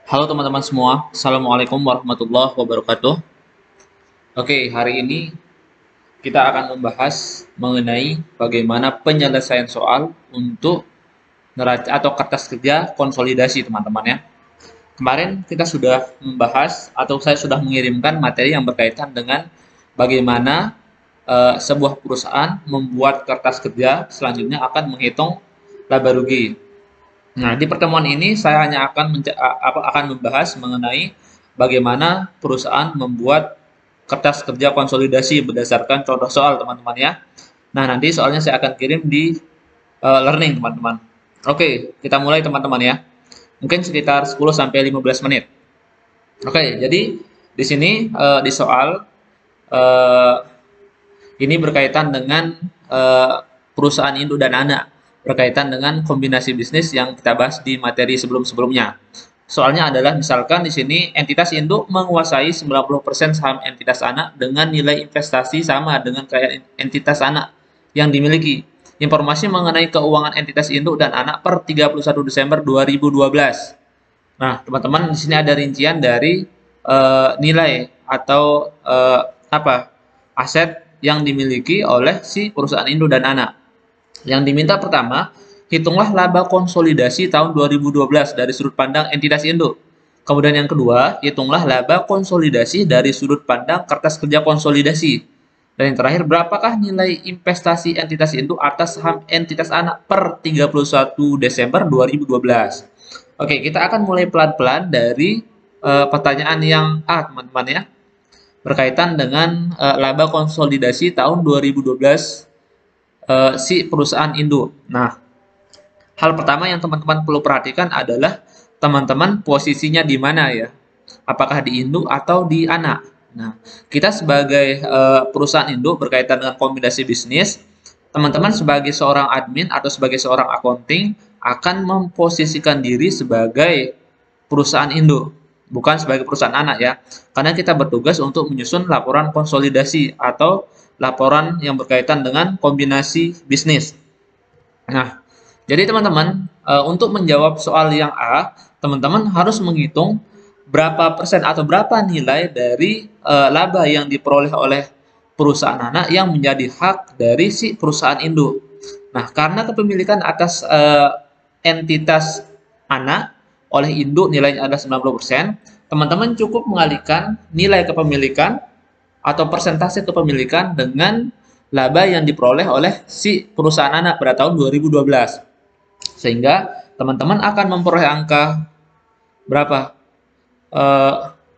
Halo teman-teman semua, Assalamualaikum warahmatullahi wabarakatuh. Oke, hari ini kita akan membahas mengenai bagaimana penyelesaian soal untuk neraca atau kertas kerja konsolidasi teman-teman ya. Kemarin kita sudah membahas atau saya sudah mengirimkan materi yang berkaitan dengan bagaimana sebuah perusahaan membuat kertas kerja selanjutnya akan menghitung laba rugi. Nah, di pertemuan ini saya hanya akan membahas mengenai bagaimana perusahaan membuat kertas kerja konsolidasi berdasarkan contoh soal, teman-teman ya. Nah, nanti soalnya saya akan kirim di learning, teman-teman. Oke, kita mulai, teman-teman ya. Mungkin sekitar 10 sampai 15 menit. Oke, jadi di sini di soal eh, ini berkaitan dengan perusahaan induk dan anak, berkaitan dengan kombinasi bisnis yang kita bahas di materi sebelum-sebelumnya. Soalnya adalah misalkan di sini entitas induk menguasai 90% saham entitas anak dengan nilai investasi sama dengan kayak entitas anak yang dimiliki. Informasi mengenai keuangan entitas induk dan anak per 31 Desember 2012. Nah, teman-teman di sini ada rincian dari nilai atau apa aset yang dimiliki oleh si perusahaan induk dan anak. Yang diminta pertama, hitunglah laba konsolidasi tahun 2012 dari sudut pandang entitas induk. Kemudian yang kedua, hitunglah laba konsolidasi dari sudut pandang kertas kerja konsolidasi. Dan yang terakhir, berapakah nilai investasi entitas induk atas saham entitas anak per 31 Desember 2012? Oke, kita akan mulai pelan-pelan dari pertanyaan yang A, teman-teman ya. Berkaitan dengan laba konsolidasi tahun 2012 si perusahaan induk. Nah, hal pertama yang teman-teman perlu perhatikan adalah teman-teman posisinya di mana ya? Apakah di induk atau di anak? Nah, kita sebagai perusahaan induk berkaitan dengan kombinasi bisnis, teman-teman sebagai seorang admin atau sebagai seorang accounting akan memposisikan diri sebagai perusahaan induk, bukan sebagai perusahaan anak ya. Karena kita bertugas untuk menyusun laporan konsolidasi atau laporan yang berkaitan dengan kombinasi bisnis. Nah, jadi teman-teman, untuk menjawab soal yang A, teman-teman harus menghitung berapa persen atau berapa nilai dari laba yang diperoleh oleh perusahaan anak yang menjadi hak dari si perusahaan induk. Nah, karena kepemilikan atas entitas anak oleh induk nilainya adalah 90%, teman-teman cukup mengalihkan nilai kepemilikan atau persentase kepemilikan dengan laba yang diperoleh oleh si perusahaan anak pada tahun 2012. Sehingga teman-teman akan memperoleh angka berapa?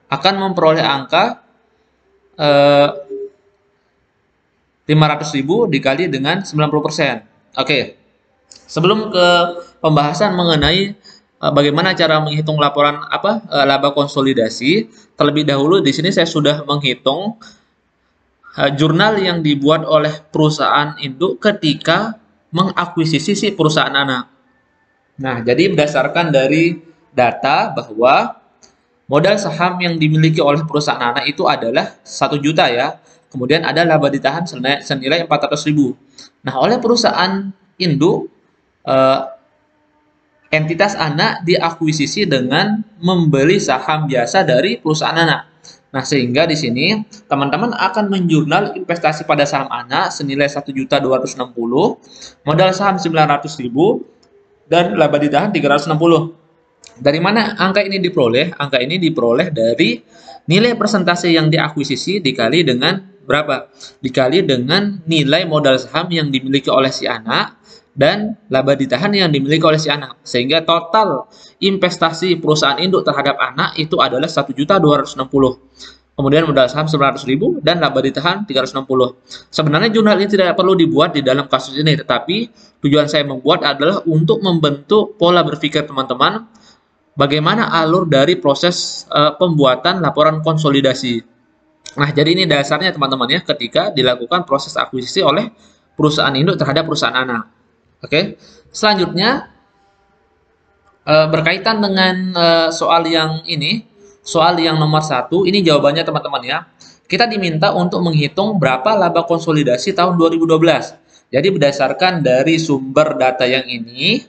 Akan memperoleh angka 500.000 dikali dengan 90%. Oke. Sebelum ke pembahasan mengenai bagaimana cara menghitung laporan laba konsolidasi, terlebih dahulu di sini saya sudah menghitung jurnal yang dibuat oleh perusahaan induk ketika mengakuisisi si perusahaan anak. Nah, jadi berdasarkan dari data bahwa modal saham yang dimiliki oleh perusahaan anak itu adalah 1 juta ya. Kemudian ada laba ditahan senilai 400.000. Nah, oleh perusahaan induk entitas anak diakuisisi dengan membeli saham biasa dari perusahaan anak. Nah, sehingga di sini teman-teman akan menjurnal investasi pada saham anak senilai 1.260, modal saham 900.000 dan laba ditahan 360. Dari mana angka ini diperoleh? Angka ini diperoleh dari nilai persentase yang diakuisisi dikali dengan berapa? Dikali dengan nilai modal saham yang dimiliki oleh si anak dan laba ditahan yang dimiliki oleh si anak. Sehingga total investasi perusahaan induk terhadap anak itu adalah 1.260. Kemudian modal saham 900.000 dan laba ditahan 360. Sebenarnya jurnal ini tidak perlu dibuat di dalam kasus ini, tetapi tujuan saya membuat adalah untuk membentuk pola berpikir teman-teman bagaimana alur dari proses pembuatan laporan konsolidasi. Nah, jadi ini dasarnya teman-teman ya ketika dilakukan proses akuisisi oleh perusahaan induk terhadap perusahaan anak. Oke. Selanjutnya berkaitan dengan soal yang ini, soal yang nomor 1, ini jawabannya teman-teman ya. Kita diminta untuk menghitung berapa laba konsolidasi tahun 2012. Jadi berdasarkan dari sumber data yang ini,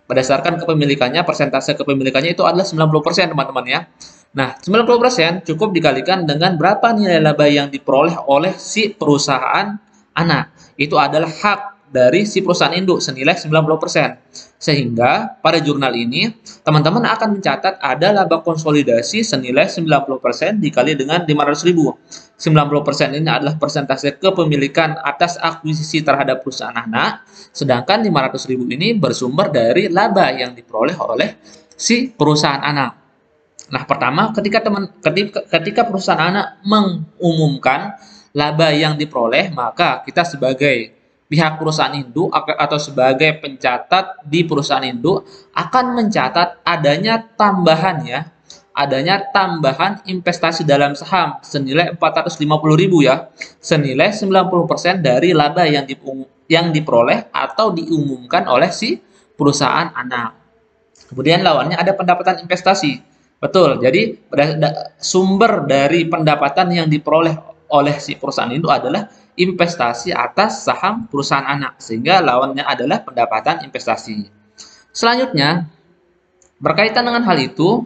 berdasarkan kepemilikannya, persentase kepemilikannya itu adalah 90% teman-teman ya. Nah, 90% cukup dikalikan dengan berapa nilai laba yang diperoleh oleh si perusahaan anak. Itu adalah hak dari si perusahaan induk senilai 90%. Sehingga pada jurnal ini, teman-teman akan mencatat ada laba konsolidasi senilai 90% dikali dengan 500.000. 90% ini adalah persentase kepemilikan atas akuisisi terhadap perusahaan anak, sedangkan 500.000 ini bersumber dari laba yang diperoleh oleh si perusahaan anak. Nah, pertama ketika perusahaan anak mengumumkan laba yang diperoleh, maka kita sebagai pihak perusahaan induk atau sebagai pencatat di perusahaan induk akan mencatat adanya tambahan investasi dalam saham senilai 450.000 ya, senilai 90% dari laba yang diperoleh atau diumumkan oleh si perusahaan anak. Kemudian lawannya ada pendapatan investasi. Betul, jadi sumber dari pendapatan yang diperoleh oleh si perusahaan itu adalah investasi atas saham perusahaan anak, sehingga lawannya adalah pendapatan investasi. Selanjutnya, berkaitan dengan hal itu,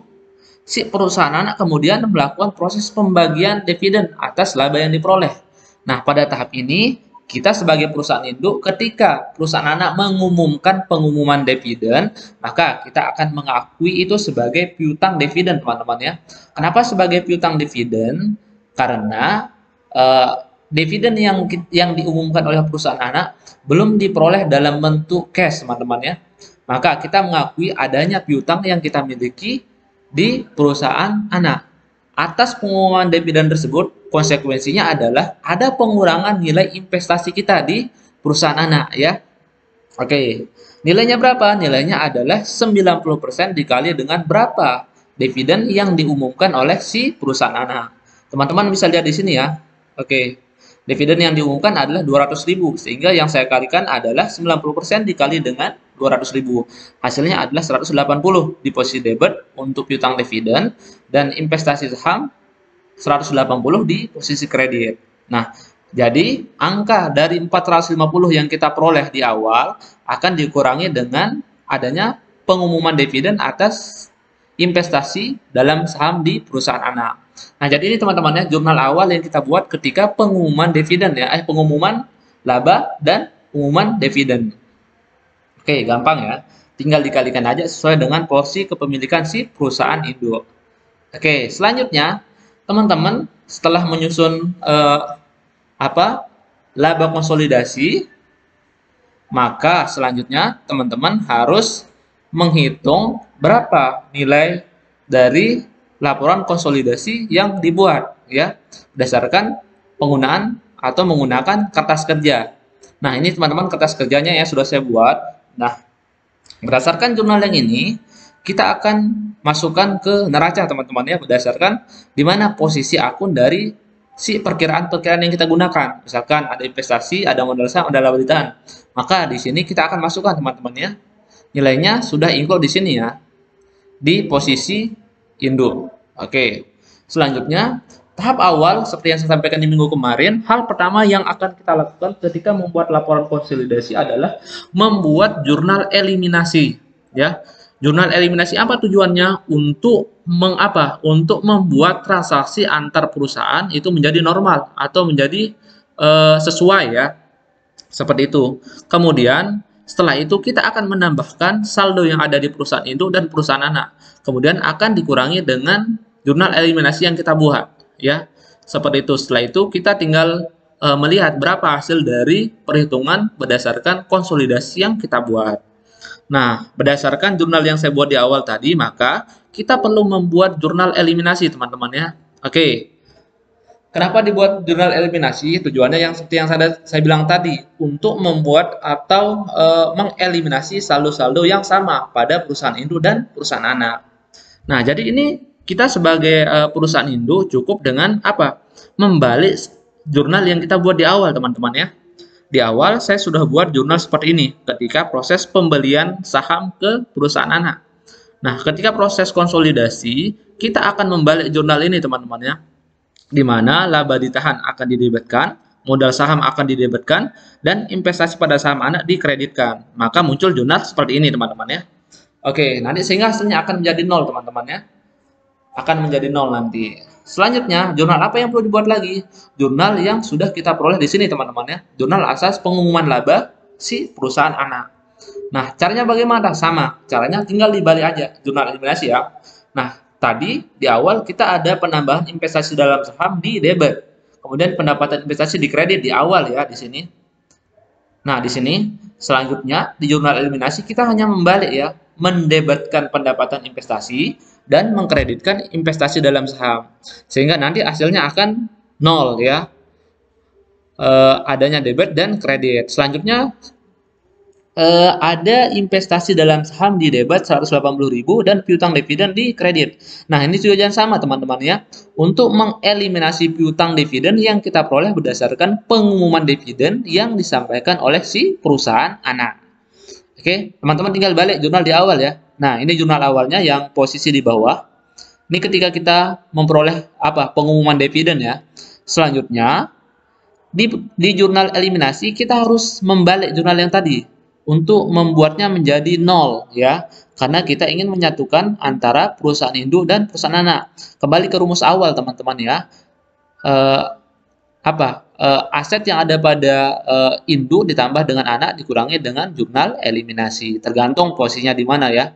si perusahaan anak kemudian melakukan proses pembagian dividen atas laba yang diperoleh. Nah, pada tahap ini, kita sebagai perusahaan induk, ketika perusahaan anak mengumumkan pengumuman dividen, maka kita akan mengakui itu sebagai piutang dividen, teman-teman ya. Kenapa sebagai piutang dividen? Karena dividen yang diumumkan oleh perusahaan anak belum diperoleh dalam bentuk cash, teman-teman ya. Maka kita mengakui adanya piutang yang kita miliki di perusahaan anak. Atas pengumuman dividen tersebut, konsekuensinya adalah ada pengurangan nilai investasi kita di perusahaan anak ya. Oke, nilainya berapa? Nilainya adalah 90% dikali dengan berapa dividen yang diumumkan oleh si perusahaan anak. Teman-teman bisa lihat di sini ya. Oke, dividen yang diumumkan adalah 200.000, sehingga yang saya kalikan adalah 90% dikali dengan 200.000. Hasilnya adalah 180 di posisi debit untuk piutang dividen dan investasi saham 180 di posisi kredit. Nah, jadi angka dari 450 yang kita peroleh di awal akan dikurangi dengan adanya pengumuman dividen atas investasi dalam saham di perusahaan anak. Nah, jadi ini teman-teman ya, jurnal awal yang kita buat ketika pengumuman dividen ya, pengumuman laba dan pengumuman dividen. Oke, gampang ya. Tinggal dikalikan aja sesuai dengan porsi kepemilikan si perusahaan induk. Oke, selanjutnya teman-teman setelah menyusun laba konsolidasi, maka selanjutnya teman-teman harus menghitung berapa nilai dari laporan konsolidasi yang dibuat ya, berdasarkan penggunaan atau menggunakan kertas kerja. Nah, ini teman-teman kertas kerjanya ya sudah saya buat. Nah, berdasarkan jurnal yang ini, kita akan masukkan ke neraca teman-teman ya, berdasarkan di mana posisi akun dari si perkiraan-perkiraan yang kita gunakan. Misalkan ada investasi, ada modal saham, ada laba ditahan. Maka di sini kita akan masukkan teman-teman ya. Nilainya sudah include di sini ya, di posisi induk. Oke. Selanjutnya, tahap awal seperti yang saya sampaikan di minggu kemarin, hal pertama yang akan kita lakukan ketika membuat laporan konsolidasi adalah membuat jurnal eliminasi ya. Jurnal eliminasi apa tujuannya? Untuk Untuk membuat transaksi antar perusahaan itu menjadi normal atau menjadi sesuai ya. Seperti itu. Kemudian setelah itu kita akan menambahkan saldo yang ada di perusahaan induk dan perusahaan anak. Kemudian akan dikurangi dengan jurnal eliminasi yang kita buat ya. Seperti itu. Setelah itu kita tinggal melihat berapa hasil dari perhitungan berdasarkan konsolidasi yang kita buat. Nah, berdasarkan jurnal yang saya buat di awal tadi, maka kita perlu membuat jurnal eliminasi, teman-teman ya. Oke. Kenapa dibuat jurnal eliminasi? Tujuannya yang seperti yang saya bilang tadi, untuk membuat atau mengeliminasi saldo-saldo yang sama pada perusahaan induk dan perusahaan anak. Nah, jadi ini kita sebagai perusahaan induk cukup dengan membalik jurnal yang kita buat di awal, teman-teman ya. Di awal saya sudah buat jurnal seperti ini ketika proses pembelian saham ke perusahaan anak. Nah, ketika proses konsolidasi, kita akan membalik jurnal ini teman-teman ya. Di mana laba ditahan akan didebitkan, modal saham akan didebitkan, dan investasi pada saham anak dikreditkan. Maka muncul jurnal seperti ini teman-teman ya. Oke, nanti sehingga hasilnya akan menjadi nol teman-teman ya. Akan menjadi nol nanti. Selanjutnya, jurnal apa yang perlu dibuat lagi? Jurnal yang sudah kita peroleh di sini teman-teman ya. Jurnal asas pengumuman laba si perusahaan anak. Nah, caranya bagaimana? Sama. Caranya tinggal dibalik aja, jurnal eliminasi ya. Nah, tadi di awal kita ada penambahan investasi dalam saham di debit. Kemudian pendapatan investasi di kredit di awal ya di sini. Nah, di sini selanjutnya di jurnal eliminasi kita hanya membalik ya, mendebitkan pendapatan investasi dan mengkreditkan investasi dalam saham. Sehingga nanti hasilnya akan nol ya. Adanya debit dan kredit. Selanjutnya ada investasi dalam saham di debit 180.000 dan piutang dividen di kredit. Nah, ini juga jangan sama teman-teman ya. Untuk mengeliminasi piutang dividen yang kita peroleh berdasarkan pengumuman dividen yang disampaikan oleh si perusahaan anak. Oke, teman-teman tinggal balik jurnal di awal ya. Nah, ini jurnal awalnya yang posisi di bawah. Ini ketika kita memperoleh apa? Pengumuman dividen ya. Selanjutnya di jurnal eliminasi kita harus membalik jurnal yang tadi untuk membuatnya menjadi nol ya, karena kita ingin menyatukan antara perusahaan induk dan perusahaan anak. Kembali ke rumus awal teman-teman ya. Eh, aset yang ada pada induk ditambah dengan anak dikurangi dengan jurnal eliminasi, tergantung posisinya di mana ya.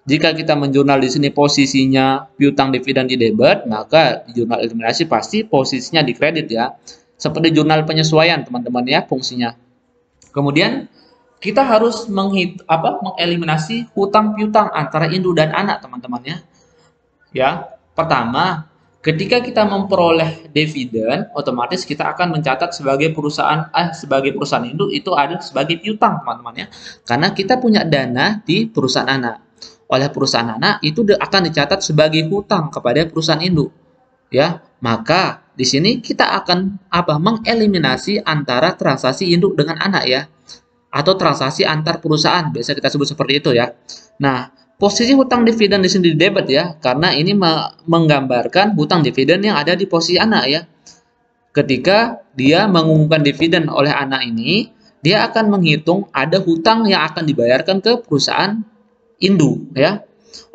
Jika kita menjurnal di sini posisinya piutang dividen di debit, maka di jurnal eliminasi pasti posisinya di kredit ya. Seperti jurnal penyesuaian teman-teman ya fungsinya. Kemudian kita harus mengeliminasi hutang piutang antara induk dan anak teman-teman ya. Ya, pertama, ketika kita memperoleh dividen, otomatis kita akan mencatat sebagai perusahaan induk itu ada sebagai piutang teman-teman ya. Karena kita punya dana di perusahaan anak. Oleh perusahaan anak itu akan dicatat sebagai hutang kepada perusahaan induk. Ya, maka di sini kita akan mengeliminasi antara transaksi induk dengan anak ya, atau transaksi antar perusahaan, biasa kita sebut seperti itu ya. Nah, posisi hutang dividen di sini di debit ya, karena ini menggambarkan hutang dividen yang ada di posisi anak ya. Ketika dia mengumumkan dividen oleh anak ini, dia akan menghitung ada hutang yang akan dibayarkan ke perusahaan induk ya.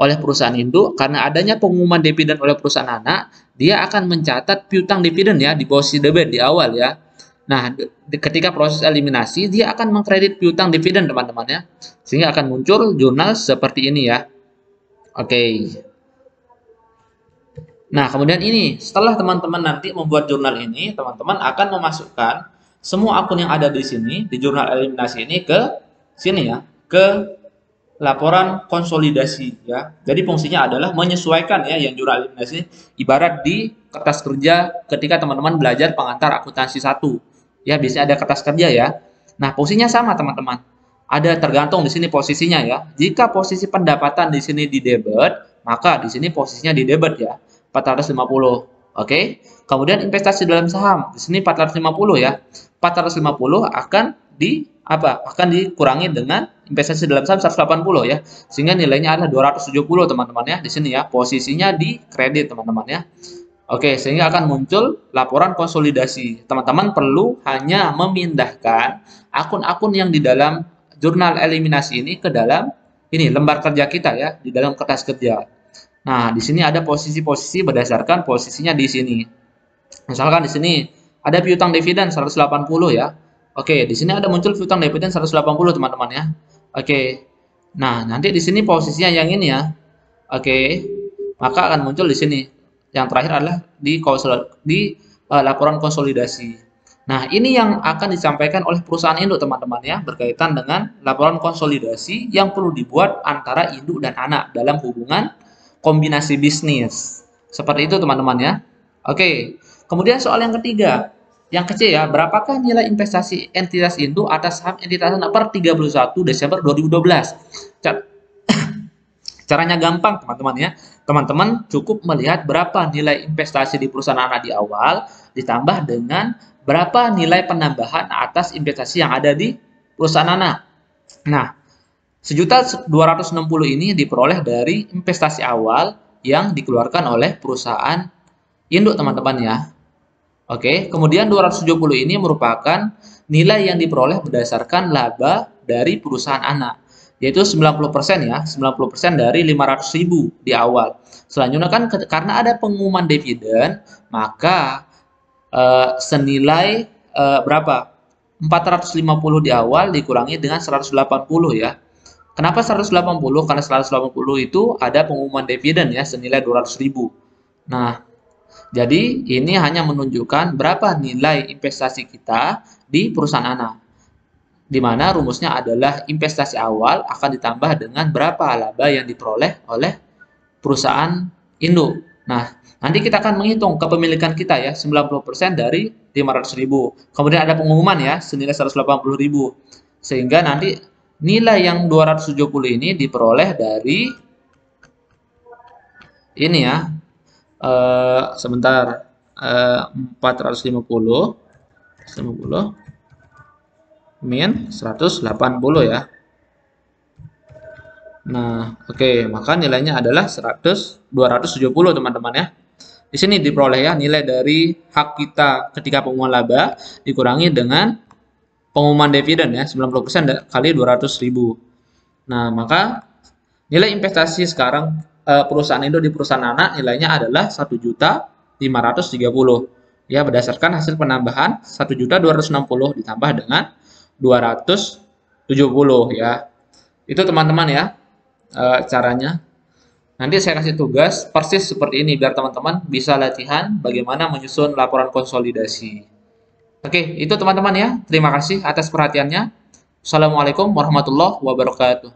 Oleh perusahaan induk, karena adanya pengumuman dividen oleh perusahaan anak, dia akan mencatat piutang dividen ya di posisi debit di awal ya. Nah, ketika proses eliminasi, dia akan mengkredit piutang dividen teman-teman ya. Sehingga akan muncul jurnal seperti ini ya. Oke. Nah, kemudian ini, setelah teman-teman nanti membuat jurnal ini, teman-teman akan memasukkan semua akun yang ada di sini, di jurnal eliminasi ini ke sini ya, ke laporan konsolidasi ya. Jadi fungsinya adalah menyesuaikan ya yang jurnal eliminasi ibarat di kertas kerja ketika teman-teman belajar pengantar akuntansi 1. Ya, biasanya ada kertas kerja ya. Nah, fungsinya sama teman-teman. Ada tergantung di sini posisinya ya. Jika posisi pendapatan di sini di debit, maka di sini posisinya di debit ya. 450. Oke. Kemudian investasi dalam saham di sini 450 ya. 450 akan dikurangi dengan investasi dalam saham 180 ya. Sehingga nilainya adalah 270 teman-teman ya di sini ya. Posisinya di kredit teman-teman ya. Oke, sehingga akan muncul laporan konsolidasi. Teman-teman perlu hanya memindahkan akun-akun yang di dalam jurnal eliminasi ini ke dalam ini lembar kerja kita ya, di dalam kertas kerja. Nah, di sini ada posisi-posisi berdasarkan posisinya di sini. Misalkan di sini ada piutang dividen 180 ya. Oke, di sini ada muncul piutang dividen 180 teman-teman ya. Oke. Nah, nanti di sini posisinya yang ini ya. Oke. Maka akan muncul di sini. Yang terakhir adalah di laporan konsolidasi. Nah, ini yang akan disampaikan oleh perusahaan induk teman-teman ya, berkaitan dengan laporan konsolidasi yang perlu dibuat antara induk dan anak dalam hubungan kombinasi bisnis. Seperti itu teman-teman ya. Oke. Kemudian soal yang ketiga. Yang kecil ya, berapakah nilai investasi entitas induk atas saham entitas anak per 31 Desember 2012? Caranya gampang teman-teman ya. Teman-teman cukup melihat berapa nilai investasi di perusahaan anak di awal, ditambah dengan berapa nilai penambahan atas investasi yang ada di perusahaan anak. Nah, 1.260 ini diperoleh dari investasi awal yang dikeluarkan oleh perusahaan induk teman-teman ya. Oke, kemudian 270 ini merupakan nilai yang diperoleh berdasarkan laba dari perusahaan anak. yaitu 90% ya, 90% dari 500.000 di awal. Selanjutnya kan karena ada pengumuman dividen, maka senilai berapa? 450 di awal dikurangi dengan 180 ya. Kenapa 180? Karena 180 itu ada pengumuman dividen ya senilai 200.000. Nah, jadi ini hanya menunjukkan berapa nilai investasi kita di perusahaan anak. Di mana rumusnya adalah investasi awal akan ditambah dengan berapa laba yang diperoleh oleh perusahaan induk. Nah, nanti kita akan menghitung kepemilikan kita ya, 90% dari 500.000. Kemudian ada pengumuman ya, senilai 180.000. Sehingga nanti nilai yang 270 ini diperoleh dari ini ya, sebentar, 450 min 180 ya. Nah, oke, maka nilainya adalah 270 teman-teman ya. Di sini diperoleh ya nilai dari hak kita ketika pengumuman laba dikurangi dengan pengumuman dividen ya 90% kali 200.000. Nah, maka nilai investasi sekarang perusahaan Indo di perusahaan anak nilainya adalah 1.530 ya berdasarkan hasil penambahan 1.260 ditambah dengan 270 ya. Itu teman-teman ya caranya. Nanti saya kasih tugas persis seperti ini biar teman-teman bisa latihan bagaimana menyusun laporan konsolidasi. Oke, itu teman-teman ya. Terima kasih atas perhatiannya. Assalamualaikum warahmatullahi wabarakatuh.